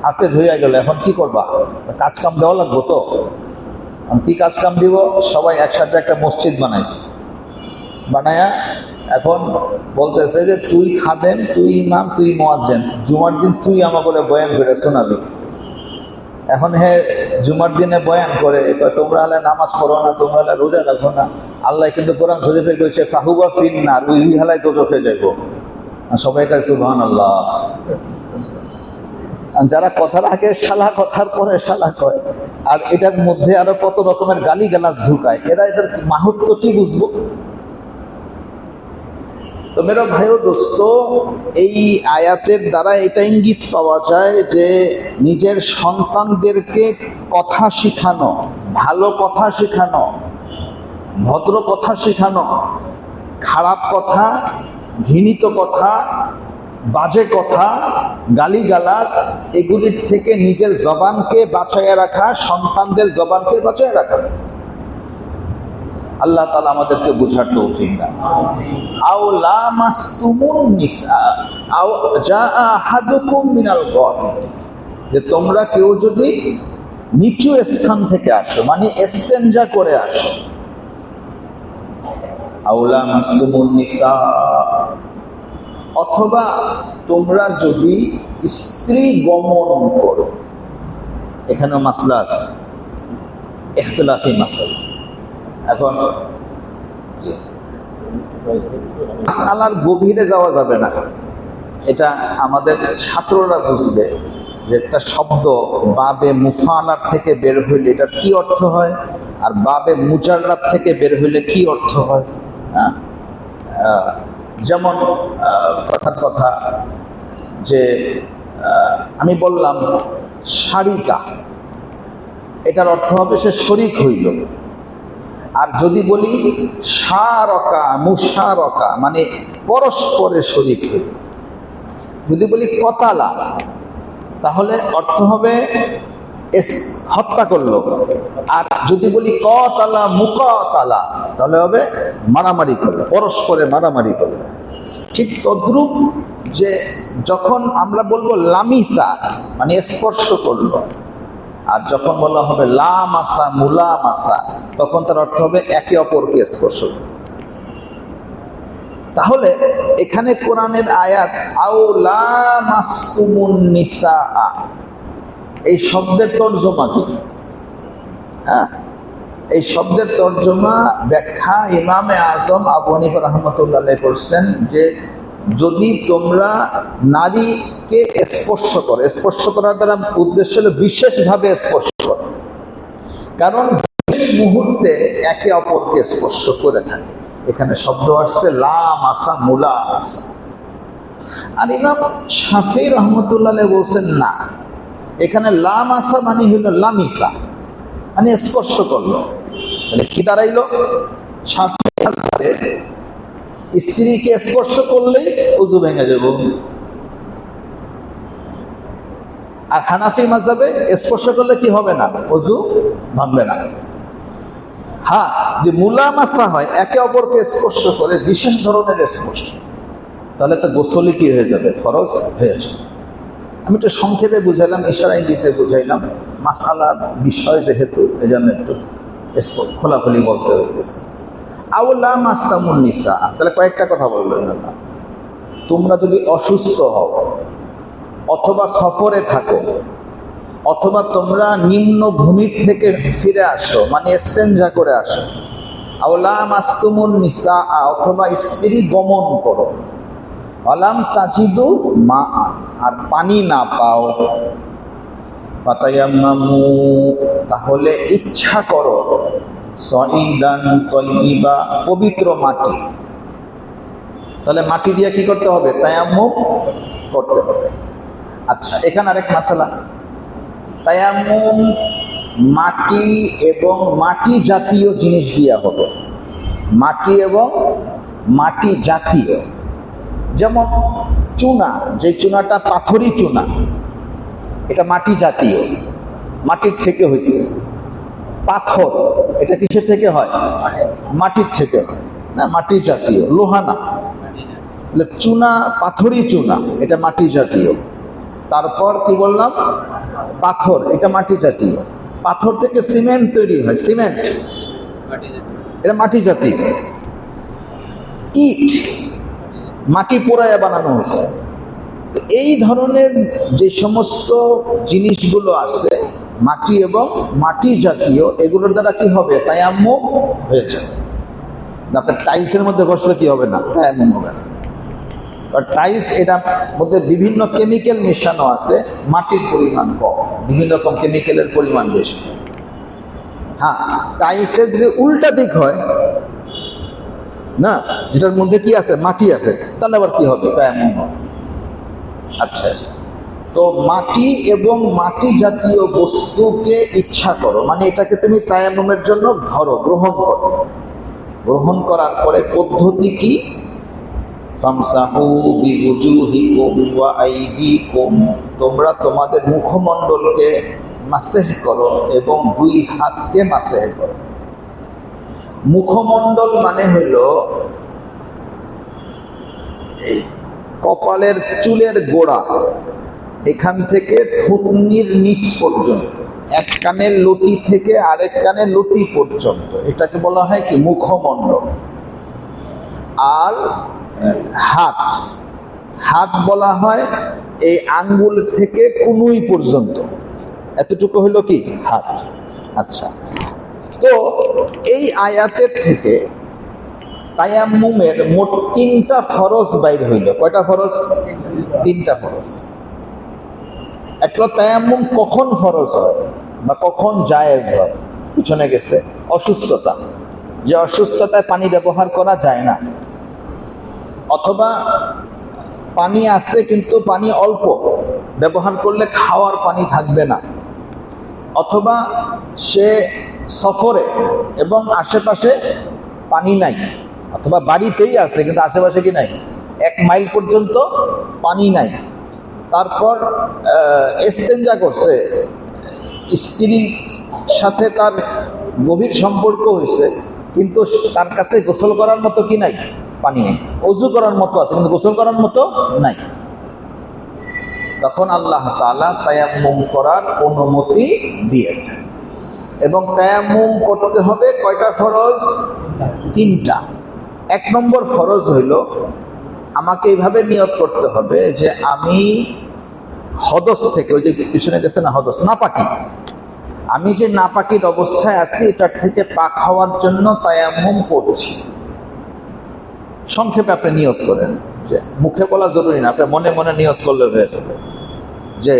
হাফেজ হইয়া গেল, এখন কি করবা? কাজ কাম দেওয়া লাগবো। তো কি কাজ কাম দিব? সবাই একসাথে একটা মসজিদ বানাইছে, বানায়া এখন বলতেছে যে তুই খাদেম, তুই ইমাম, তুই মুয়াজ্জিন, জুমার দিন তুই আমাকে বয়ান করে শোনাবি। এখন হে জুমার দিনে বয়ান করে, তোমরা হলে নামাজ পড়ো না, তোমরা হলে রোজা রাখো না। আল্লাহ কিন্তু কোরআন শরীফে কইছে ফাহুবা ফিন্নার, ওই হালায় দোজখে যাইব। সবাই কয় সুবহানাল্লাহ। যারা কথার আগে শালা, কথার পরে শালা কয়, আর এটার মধ্যে আরো কত রকমের গালিগালাজ ঢুকায়, এরা এটার মাহাত্ম্য কি বুঝবো? তো মেরা ভাইও দোস্ত, এই আয়াতের দ্বারা এটা ইঙ্গিত পাওয়া যায় যে নিজের সন্তানদেরকে কথা শিখানো, ভালো কথা শিখানো, ভদ্র কথা শিখানো, খারাপ কথা, ঘৃণিত কথা, বাজে কথা, গালিগালাজ, এগুলির থেকে নিজের জবানকে বাঁচাইয়া রাখা, সন্তানদের জবানকে বাঁচাইয়া রাখা। আল্লাহ তাআলা আমাদেরকে বুঝার তৌফিক দান। আও লামাসতুমুন নিসা আও জাআ আহাদুকুম মিনাল গায়ত, যে তোমরা কেউ যদি নিচু স্থান থেকে আসো, মানে ইস্তেনজা করে আসো। আও লামাসতুমুন নিসা, অথবা তোমরা যদি স্ত্রী গমন করো। এখানেও মাসলা আছে, ইখতিলাফি মাসলা। এখন মাসআলার গভীরে যাওয়া যাবে না, এটা আমাদের ছাত্ররা বুঝবে যে একটা শব্দ বাবে মুফালার থেকে বের হইলে এটার কি অর্থ হয়, আর বাবে মুজাররাদ থেকে বের হইলে কি অর্থ হয়। যেমন কথার কথা যে আমি বললাম শারিকা, এটার অর্থ হবে সে শরীক হইল। আর যদি বলি শারকা, মুশারকা, মানে পরস্পরে শরীক হইল। যদি বলি কতালা, তাহলে অর্থ হবে হত্যা করলো। আর যদি বলি কতালা মুকাতালা, তাহলে হবে মারামারি করলো, পরস্পরে মারামারি করলো। ঠিক তদ্রূপ যে যখন আমরা বলবো লামিসা, মানে স্পর্শ করলো, আর যখন বলা হবে লামাসা মুলামাসা, তখন তার অর্থ হবে একে অপরকে স্পর্শ। তাহলে এখানে কোরআনের আয়াত আও লামাসতুমুন নিসা, এই শব্দের তরজমা কি? হ্যাঁ, এই শব্দের তর্জমা ব্যাখ্যা ইমামে আজম আবু হানিফা রাহমাতুল্লাহ আলাইহি করছেন যে যদি তোমরা নারীকে স্পর্শ করো, স্পর্শ করার দ্বারা উদ্দেশ্য হলো বিশেষভাবে স্পর্শ করো, কারণ বিশেষ মুহূর্তে একে অপরকে স্পর্শ করে থাকে। এখানে শব্দ আসছে লাম আসা মুলা আসা। আর ইমাম শাফি রহমতুল্লাহ আলাইহি বলছেন না, এখানে লাম আসা মানে হইল লামিসা, মানে স্পর্শ করলো। তাহলে কি দাঁড়াইলো? শাফি মাযহাবে স্ত্রীকে স্পর্শ করলেই ওযু ভেঙে যাব, আর হানাফি মাযহাবে স্পর্শ করলে কি হবে না? ওযু ভাঙবে না। হ্যাঁ, যে মুলামাসা হয়, একে অপরকে স্পর্শ করে, বিশেষ ধরনের স্পর্শ, তাহলে তো গোসলই কি হয়ে যাবে? ফরজ হয়ে যাবে। আমি একটু সংক্ষেপে বুঝাইলাম, ইশারায় দিতে বুঝাইলাম, মাসআলার বিষয় যেহেতু এজন্য একটু খোলাখুলি বলতে হইতেছে। আউলা মাসতামুন নিসা, তাহলে কয়েকটা কথা বললেন না। তোমরা যদি অসুস্থ হও, অথবা সফরে থাকো, অথবা তোমরা নিম্ন ভূমির থেকে ফিরে আসো, মানে ইস্তেনজা করে আসো, আউলা মাসতুমুন নিসা, অথবা স্ত্রী গমন করো, ফালাম তাজিদু মা, আর পানি না পাও, ফাতায়াম্মামু, তাহলে ইচ্ছা করো, সঈদান তয়্যিবা, পবিত্র মাটি। তাহলে মাটি দিয়ে কি করতে হবে? তায়াম্মুম করতে হবে। আচ্ছা, এখানে আরেক মাসালা, তায়াম্মুম মাটি এবং মাটি জাতীয় জিনিস দিয়া হবে। মাটি এবং মাটি জাতীয়, যেমন চুনা, যে চুনাটা পাথরি চুনা, এটা মাটি জাতীয়, মাটির থেকে হয়েছে। পাথর, এটা কিসের থেকে হয়? মাটির থেকে হয় না, মাটি জাতীয়, লোহা না। চুনা, পাথরি চুনা, এটা মাটি জাতীয়। তারপর কি বললাম? পাথর, এটা মাটি জাতীয়। পাথর থেকে সিমেন্ট তৈরি হয়, সিমেন্ট, এটা মাটি জাতীয়। ইট, মাটি পোড়ায়া বানানো হয়েছে। এই ধরনের যে সমস্ত জিনিসগুলো আছে মাটি এবং মাটি জাতীয়, এগুলোর দ্বারা কি হবে? তায়াম্মুম হয়ে যাবে। আপনার টাইলসের মধ্যে ঘষলে কি হবে না? তায়াম্মুম হবে না। আর টাইলস, এটার মধ্যে বিভিন্ন কেমিক্যাল মেশানো আছে, মাটির পরিমাণ কম, বিভিন্ন রকম কেমিক্যালের পরিমাণ বেশি। হ্যাঁ, টাইলসের যদি উল্টা দিক হয় না, যেটার মধ্যে কি আছে? মাটি আছে, তাহলে আবার কি হবে? তায়াম্মুম হবে। আচ্ছা, তো মাটি এবং মাটি জাতীয় বস্তুকে ইচ্ছা করো, মানে এটাকে তুমি তায়াম্মুমের জন্য ধরো, গ্রহণ করো। গ্রহণ করার পরে পদ্ধতি কি? ফামসাহু বিউজুহিকুম ওয়া আইদিকুম, তোমরা তোমাদের মুখমণ্ডলকে মাসেহ করো এবং দুই হাতকে মাসেহ করো। মুখমণ্ডল মানে হইল এই কপালের চুলের গোড়া, এখান থেকে থুতনির নিচ পর্যন্ত, এক কানের লতি থেকে আরেক কানের লতি পর্যন্ত, এটাকে বলা হয় কি? মুখমণ্ডল। আর হাত, হাত বলা হয় এই আঙ্গুল থেকে কনুই পর্যন্ত, এতটুকু হলো কি? হাত। আচ্ছা, তো এই আয়াতের থেকে তায়াম্মুমের মোট 3টা ফরজ বাইর হইল। কয়টা ফরজ? 3টা ফরজ। একটা তায়াম্মুম কখন ফরজ হয় বা কখন জায়েজ হয়, পিছনে গেছে। অসুস্থতা, যে অসুস্থতায় পানি ব্যবহার করা যায় না, অথবা পানি আছে কিন্তু পানি অল্প, ব্যবহার করলে খাওয়ার পানি থাকবে না, অথবা সে সফরে এবং আশেপাশে পানি নাই, অথবা বাড়িতেই আছে কিন্তু আশেপাশে কি নাই, 1 মাইল পর্যন্ত পানি নাই। তারপর ইস্তেঞ্জা করছে, স্ত্রীর সাথে তার গভীর সম্পর্ক হয়েছে, কিন্তু তার কাছে গোসল করার মতো কি নাই? পানি নেই। ওযু করার মতো আছে কিন্তু গোসল করার মতো নাই। তখন আল্লাহ তাআলা তায়াম্মুম করার অনুমতি দিয়েছে। এবং তায়াম্মুম করতে হবে কয়টা ফরজ? 3টা। 1 নম্বর ফরজ হইল, আমাকে এইভাবে নিয়ত করতে হবে যে আমি হদস থেকে, ওই যে পিছনে গেছে না হদস, নাপাকি, আমি যে নাপাকির অবস্থায় আছি এটার থেকে পাক হওয়ার জন্য তায়াম্মুম করছি। সংক্ষেপে আপনি নিয়ত করেন, যে মুখে বলা জরুরি না, আপনি মনে মনে নিয়ত করলে হয়ে যাবে। যে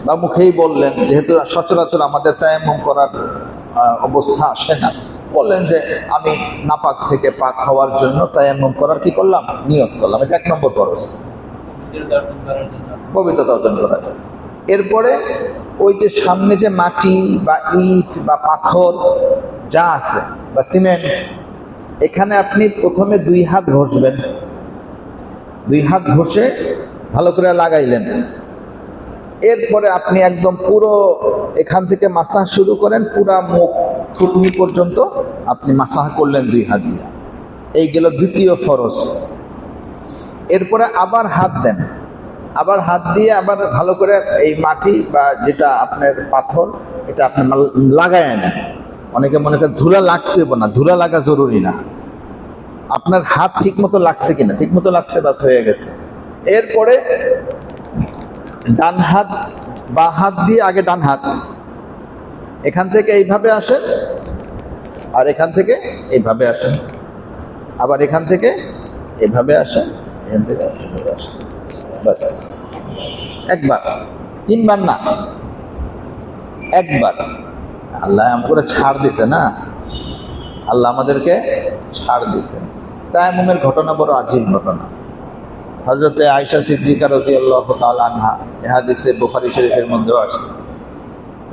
বা মুখেই বললেন, যেহেতু সচরাচর আমাদের তায়াম্মুম করার অবস্থা আসে না, বললেন যে আমি নাপাক থেকে পাক হওয়ার জন্য তায়াম্মুম করার কি করলাম, নিয়ত করলাম। এটা 1 নম্বর ফরজ, পবিত্রতা অর্জন করার জন্য। এরপরে ওই যে সামনে যে মাটি বা ইট বা পাথর যা আছে বা সিমেন্ট, এখানে আপনি প্রথমে 2 হাত ঘষবেন। 2 হাত ঘষে ভালো করে লাগাইলেন। এরপরে আপনি একদম পুরো এখান থেকে মাসাজ শুরু করেন, পুরা মুখ থুতনি পর্যন্ত আপনি মাসাজ করলেন 2 হাত দিয়ে। এই গেল দ্বিতীয় ফরজ। এরপরে আবার হাত দেন, আবার হাত দিয়ে আবার ভালো করে এই মাটি বা যেটা আপনার পাথর, এটা আপনি লাগায় নেন। অনেকে মনে করেন ধুলা লাগতে হবে না, ধুলা লাগা জরুরি না, আপনার হাত ঠিক মতো লাগছে কিনা, ঠিক মতো লাগছে, বাস হয়ে গেছে। এরপরে ডান হাত, বা হাত দিয়ে আগে ডান হাত, এখান থেকে এইভাবে আসেন, আর এখান থেকে এইভাবে আসেন, আবার এখান থেকে এভাবে আসেন, এখান থেকে এভাবে আসেন, বাস। একবার, 3 বার না, একবার। আল্লাহ আমাকে ছাড় দিছে না, আল্লাহ আমাদেরকে ছাড় দিছে। তায়াম্মুমের ঘটনা বড় আজীব ঘটনা। হযরতে আয়েশা সিদ্দিকা রাদিয়াল্লাহু তাআলা আনহা, এই হাদিসে বুখারী শরীফের মধ্যেও আসছে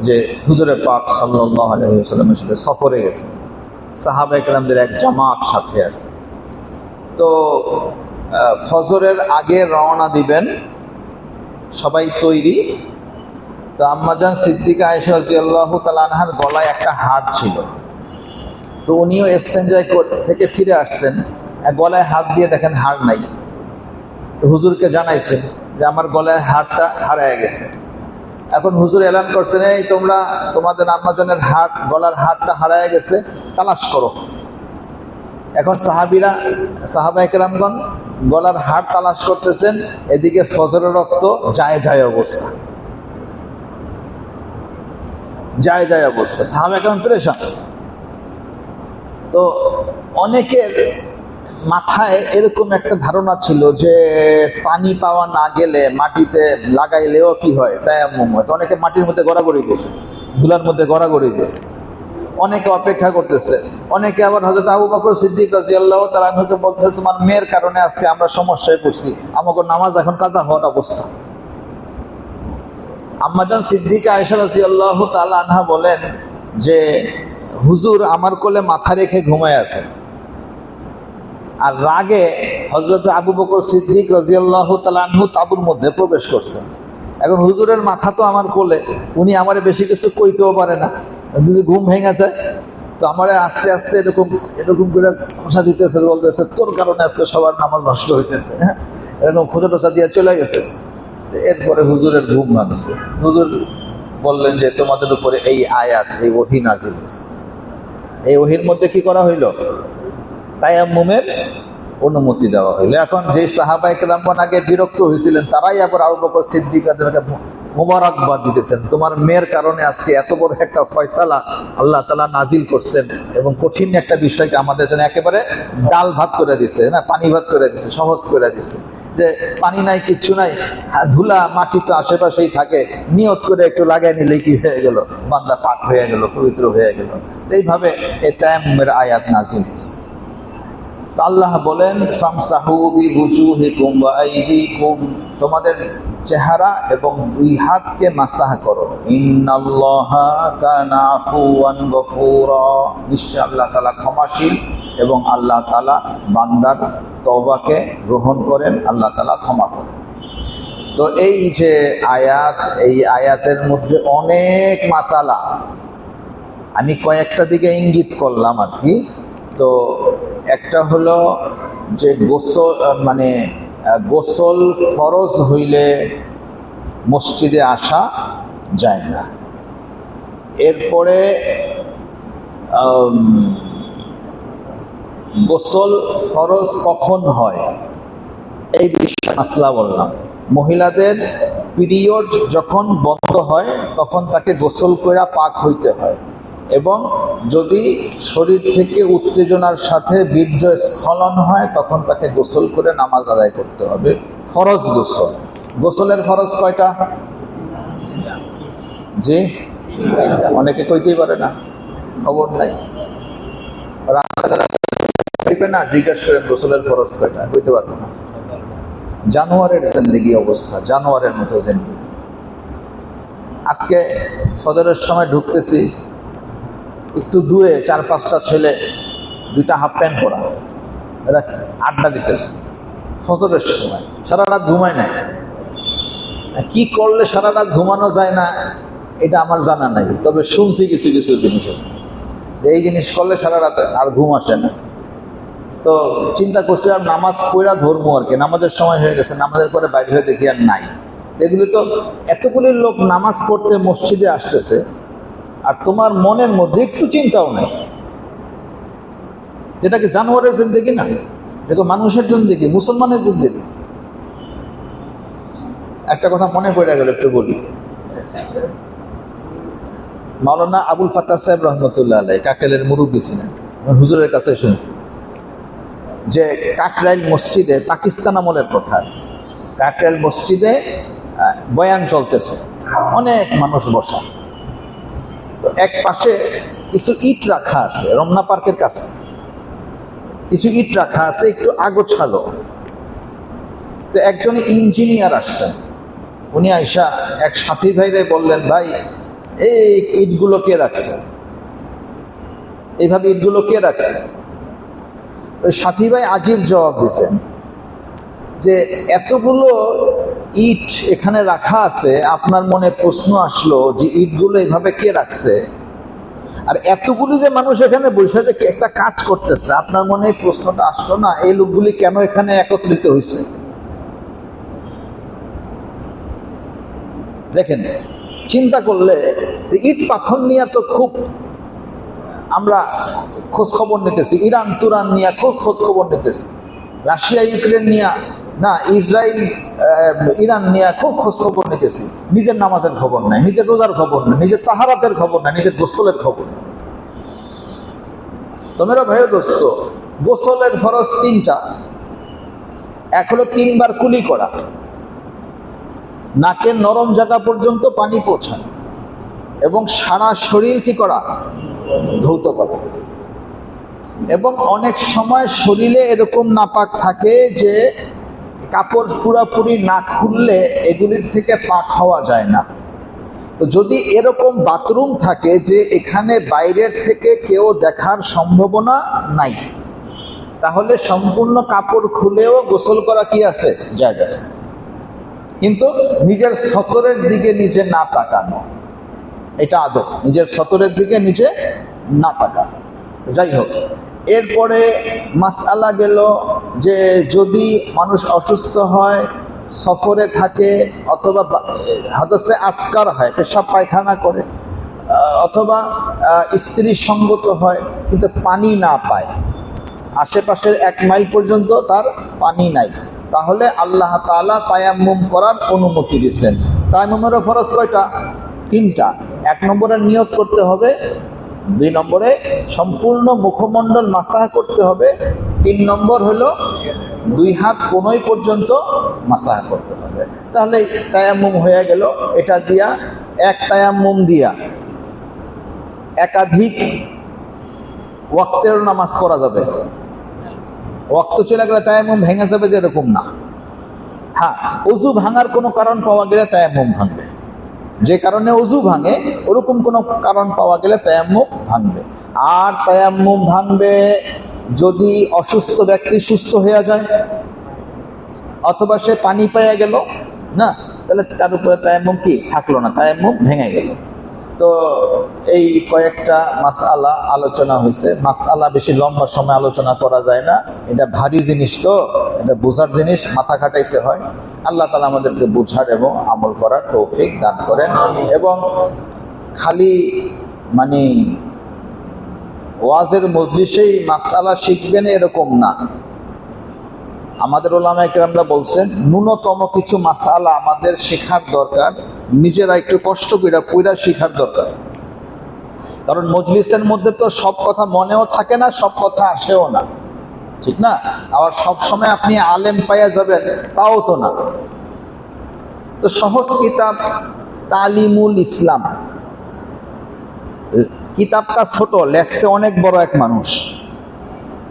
যে হুজুরে পাক সাল্লাল্লাহু আলাইহি ওয়াসাল্লামের সাথে সফরে গেছে, সাহাবায়ে কেরামদের এক জামাত সাথে আছে। তো ফজরের আগে রওনা দিবেন, সবাই তৈরি। তো আম্মাজান সিদ্দিকা আয়েশা রাদিয়াল্লাহু তাআলা আনহার গলায় একটা হাড় ছিল। তো উনিও ইস্তেঞ্জা থেকে ফিরে আসছেন, গলায় হাত দিয়ে দেখেন হাড় নাই। হুজুরকে জানাইছেন যে আমার গলায় হাড়টা হারায় গেছে। এখন হুজুর এলান করছেন, এই তোমরা তোমাদের আম্মাজানের হাড়, গলার হাড়টা হারায় গেছে, তালাশ করো। এখন সাহাবায়ে কেরামগণ গলার হাড় তালাশ করতেছেন, এদিকে ফজরের রক্ত যায় যায় অবস্থা, যায় যায় অবস্থা, সাহাবায়ে কেরাম পেরেশান। তো অনেকের মাথায় এরকম একটা ধারণা ছিল যে পানি পাওয়া না গেলে মাটিতে লাগাইলেও কি হয়, তায়াম্মুম হয়। তো অনেকে মাটির মধ্যে গড়াগড়ি দিয়েছে, ধুলার মধ্যে গড়াগড়ি দিয়েছে, অনেকে অপেক্ষা করতেছে। অনেকে আবার হযরত আবু বকর সিদ্দিক রাদিয়াল্লাহু তাআলা আনহুকে বলতেছে, তোমার মেয়ের কারণে আজকে আমরা সমস্যায় পড়ছি, আমাকে নামাজ এখন কাজা হওয়ার অবস্থা। আম্মাজান সিদ্দিকা আয়েশা রাদিয়াল্লাহু তাআলা আনহা বলেন যে হুজুর আমার কোলে মাথা রেখে ঘুমায় আছে, আর রাগে হযরত আবু বকর সিদ্দিক রাদিয়াল্লাহু তাআলা আনহু তাঁবুর মধ্যে প্রবেশ করছেন। এখন হুজুরের মাথা তো আমার কোলে, উনি আমারে বেশি কিছু কইতেও পারে না, যদি ঘুম ভেঙে যায়। তো আমারে আস্তে আস্তে এরকম এরকম করে খোঁচা দিতেছে, বলতেছে তোর কারণে আজকে সবার নামাজ নষ্ট হইতেছে, হ্যাঁ, এরকম খোঁচা টোচা দিয়ে চলে গেছে। এরপরে হুজুরের ঘুম ভাঙছে। হুজুর বললেন যে তোমাদের উপরে এই আয়াত, এই ওহী নাজিল হয়েছে। এই ওহীর মধ্যে কি করা হইল, তায়াম্মুমের অনুমতি দেওয়া হইল। এখন যে সাহাবায়ে কেরামগণ আগে বিরক্ত হয়েছিলেন, তারাই আবার আবু বকর সিদ্দিককে মোবারকবাদ দিতেছেন, তোমার মেয়ের কারণে আজকে এত বড় একটা ফয়সালা আল্লাহ তাআলা নাজিল করছেন, এবং কঠিন একটা বিষয়কে আমাদের জন্য একেবারে ডাল ভাত করে দিছে, না পানি ভাত করে দিছে, সহজ করে দিছে। যে পানি নাই, কিচ্ছু নাই, ধুলা মাটি তো আশেপাশেই থাকে, নিয়ত করে একটু লাগাই নিলে কি হয়ে গেল, বান্দা পাক হয়ে গেল, পবিত্র হয়ে গেল। এইভাবে এই তায়াম্মুমের আয়াত নাজিল হয়েছে। আল্লাহ বলেন ফামসাহু বিউজুহিকুম ওয়া আইদিকুম, তোমাদের চেহারা এবং 2 হাতকে মাসাহ করো। ইন্নাল্লাহা কানা আফুওয়ান গফুরা, নিশ্চয় আল্লাহ তাআলা ক্ষমাশীল, এবং আল্লাহ তাআলা বান্দার তওবাকে গ্রহণ করেন, আল্লাহ তাআলা ক্ষমা করেন। তো এই যে আয়াত, এই আয়াতের মধ্যে অনেক মাসালা, আমি কয়েকটা দিকে ইঙ্গিত করলাম আর কি। তো একটা হলো যে গোসল ফরজ হইলে মসজিদে আসা যায় না। এরপরে গোসল ফরজ কখন হয় এই বিষয়ে মাসলা বললাম। মহিলাদের পিরিয়ড যখন বন্ধ হয় তখন তাকে গোসল করে পাক হইতে হয়, এবং যদি শরীর থেকে উত্তেজনার সাথে বীর্য স্খলন হয় তখন তাকে গোসল করে নামাজ আদায় করতে হবে। ফরজ গোসল। গোসলের ফরজ কয়টা? জি, অনেকে কইতেই পারে না, খবর নাই। না, জিজ্ঞাসা করেন গোসলের ফরজ কয়টা, কইতে পারবো না। জানোয়ারের জিন্দেগি অবস্থা, জানোয়ারের মতো জিন্দেগি। আজকে ফজরের সময় ঢুকতেছি, একটু দূরে 4-5টা ছেলে, 2টা হাফ প্যান্ট পরা, এরা আড্ডা দিতেছে ফজরের সময়। সারা রাত ঘুমায় নাই। কি করলে সারা রাত ঘুমানো যায় না এটা আমার জানা নাই, তবে শুনছি কিছু কিছু জিনিস, এই জিনিস করলে সারা রাত আর ঘুম আসে না। তো চিন্তা করছি আর নামাজ পড়া ধর্ম আর কি, নামাজের সময় হয়ে গেছে, নামাজের পরে বাইরে হয়ে দেখি আর নাই। এগুলি তো এতগুলি লোক নামাজ পড়তে মসজিদে আসতেছে, আর তোমার মনের মধ্যে একটু চিন্তাও নেই। যেটা কি জানোয়ারের জিন্দেগি না, এটা মানুষের জিন্দেগি, মুসলমানের জিন্দেগি। একটা কথা মনে পড়ে গেল, একটু বলি। মাওলানা আবুল ফাত্তাহ সাহেব রহমতুল্লাহ আলাইহি কাকরাইলের মুরব্বী ছিলেন, হুজুরের কাছে শুনছি যে কাকরাইল মসজিদে, পাকিস্তান আমলের কথা, কাকরাইল মসজিদে বয়ান চলতেছে, অনেক মানুষ বসা। তো এক পাশে কিছু ইট রাখা আছে, রমনা পার্কের কাছে কিছু ইট রাখা আছে, একটু আগোছালো। তো একজন ইঞ্জিনিয়ার আসছেন, উনি আইসা এক সাথী ভাইরে বললেন, ভাই এই ইটগুলো কে রাখছে, এইভাবে ইটগুলো কে রাখছে? তো সাথী ভাই আজীব জবাব দিয়েছেন যে এতগুলো ইট এখানে রাখা আছে, আপনার মনে প্রশ্ন আসলো যে ইটগুলো এইভাবে কে রাখছে, আর এতগুলি যে মানুষ এখানে বসে যে একটা কাজ করতেছে, আপনার মনে এই প্রশ্নটা আসলো না, এই লোকগুলি কেন এখানে একত্রিত হয়েছে? দেখেন, চিন্তা করলে ইট পাথর নিয়ে তো খুব আমরা খোঁজ খবর নিতেছি, ইরান তুরান নিয়ে খুব খোঁজ খবর নিতেছি, রাশিয়া ইউক্রেন নিয়ে না, ইসরায়েল ইরান নিয়ে খুব খোঁজ খবর নিতেছি। নিজের নামাজের খবর নাই, নিজের রোজার খবর নাই, নিজের তাহারাতের খবর নাই, নিজের গোসলের খবর নেই। তোমরা ভাই দোস্ত, গোসলের ফরজ 3টা। এক হলো 3 বার কুলি করা, নাকের নরম জায়গা পর্যন্ত পানি পৌঁছানো, এবং সারা শরীর কি করা, ধৌত করা। এবং অনেক সময় শরীরে এরকম নাপাক থাকে যে কাপড় পুরাপুরি না খুললে এগুলির থেকে পাক হওয়া যায় না। তো যদি এরকম বাথরুম থাকে যে এখানে বাইরের থেকে কেউ দেখার সম্ভাবনা নাই, তাহলে সম্পূর্ণ কাপড় খুলেও গোসল করা কি আছে, জায়েজ আছে। কিন্তু নিজের সতরের দিকে নিজে না তাকানো, এটা আদব, নিজের সতরের দিকে নিজে না তাকানো। যাই হোক, এরপরে মাসআলা গেল যে যদি মানুষ অসুস্থ হয়, সফরে থাকে, অথবা হাদাসে আসকার হয়, পেশাব পায়খানা করে, অথবা স্ত্রী সঙ্গত হয় কিন্তু পানি না পায়, আশেপাশের 1 মাইল পর্যন্ত তার পানি নাই, তাহলে আল্লাহ তাআলা তায়াম্মুম করার অনুমতি দিয়েছেন। তায়াম্মুমেরও ফরজ কয়টা? 3টা। 1 নম্বরে নিয়ত করতে হবে, 2 নম্বরে সম্পূর্ণ মুখমণ্ডল মাসাহ করতে হবে, 3 নম্বর হলো 2 হাত কোনই পর্যন্ত মাসাহ করতে হবে। তাহলে তায়াম্মুম হয়ে গেল। এটা দিয়া, এক তায়াম্মুম দিয়া একাধিক ওয়াক্তের নামাজ পড়া যাবে। ওয়াক্ত চলে গেলে তায়াম্মুম ভেঙে যাবে যে এরকম না। হ্যাঁ, ওযু ভাঙার কোনো কারণ পাওয়া গেলে তায়াম্মুম ভাঙবে, যে কারণে ওযু ভাঙে ওরকম কোনো কারণ পাওয়া গেলে তায়াম্মুম ভাঙবে। আর তায়াম্মুম ভাঙবে যদি অসুস্থ ব্যক্তি সুস্থ হয়ে যায়, অথবা সে পানি পেয়ে গেল না, তাহলে তার উপরে তায়াম্মুম কি থাকলো না, তায়াম্মুম ভেঙে গেল। তো এই কয়েকটা মাসআলা আলোচনা হয়েছে। মাসআলা বেশি লম্বা সময় আলোচনা করা যায় না, এটা ভারী জিনিস, তো এটা বোঝার জিনিস, মাথা খাটাইতে হয়। আল্লাহ তাআলা আমাদেরকে বোঝার এবং আমল করার তৌফিক দান করেন। এবং খালি মানে ওয়াজের মজলিসেই মাসআলা শিখবেন এরকম না, আমাদের ওলামায়ে কেরামরা বলছেন ন্যূনতম কিছু মাসআলা আমাদের শেখার দরকার, নিজেরা একটু কষ্ট করে পুরা শেখার দরকার। কারণ মজলিসের মধ্যে তো সব কথা মনেও থাকে না, সব কথা আসেও না, ঠিক না? আবার সব সময় আপনি আলেম পাইয়া যাবেন তাও তো না। তো সহজ কিতাব তালিমুল ইসলাম, কিতাবটা ছোট, লেখছে অনেক বড় এক মানুষ।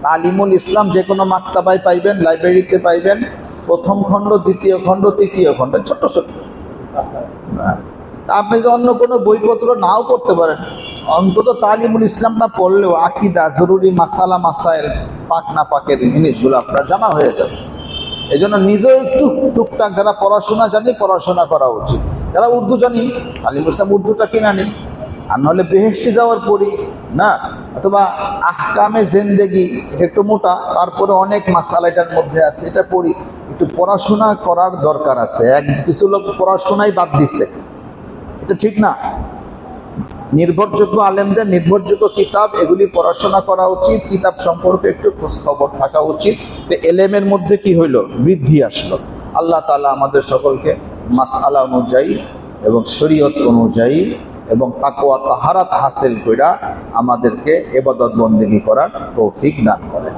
তালিমুল ইসলাম যে কোনো মাকতাবায় পাইবেন, লাইব্রেরিতে পাইবেন, প্রথম খণ্ড, দ্বিতীয় খণ্ড, তৃতীয় খণ্ড, ছোট্ট ছোট্ট। আপনি যদি অন্য কোনো বইপত্র নাও পড়তে পারেন, অন্তত তালিমুল ইসলামটা পড়লেও আকিদা, জরুরি মাসালা মাসাইল, পাক না পাকের জিনিসগুলো আপনার জানা হয়ে যাবে। এই জন্য নিজেও একটু টুকটাক যারা পড়াশোনা জানি পড়াশোনা করা উচিত। যারা উর্দু জানি তালিমুল ইসলাম উর্দুটা কিনা নি, আর নাহলে বেহেশতে যাওয়ার পড়ি না, অথবা আহকামে জিন্দেগি, এটা একটু মোটা, তারপরে অনেক মাসালা এটার মধ্যে আছে, এটা পড়ি। একটু পড়াশোনা করার দরকার আছে। কিছু লোক পড়াশোনাই বাদ দিচ্ছে, এটা ঠিক না। নির্ভরযোগ্য আলেমদের নির্ভরযোগ্য কিতাব, এগুলি পড়াশোনা করা উচিত। কিতাব সম্পর্কে একটু খোঁজ খবর থাকা উচিত। তো এলেমের মধ্যে কি হইল? বৃদ্ধি আসলো। আল্লাহ তাআলা আমাদের সকলকে মাসআলা অনুযায়ী এবং শরীয়ত অনুযায়ী এবং তাকওয়া তাহারাত হাসিল কইরা আমাদেরকে ইবাদত বন্দেগী করার তৌফিক দান করেন।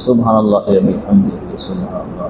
সুবহানাল্লাহি ওয়া বিহামদিহি, সুবহানাল্লাহ।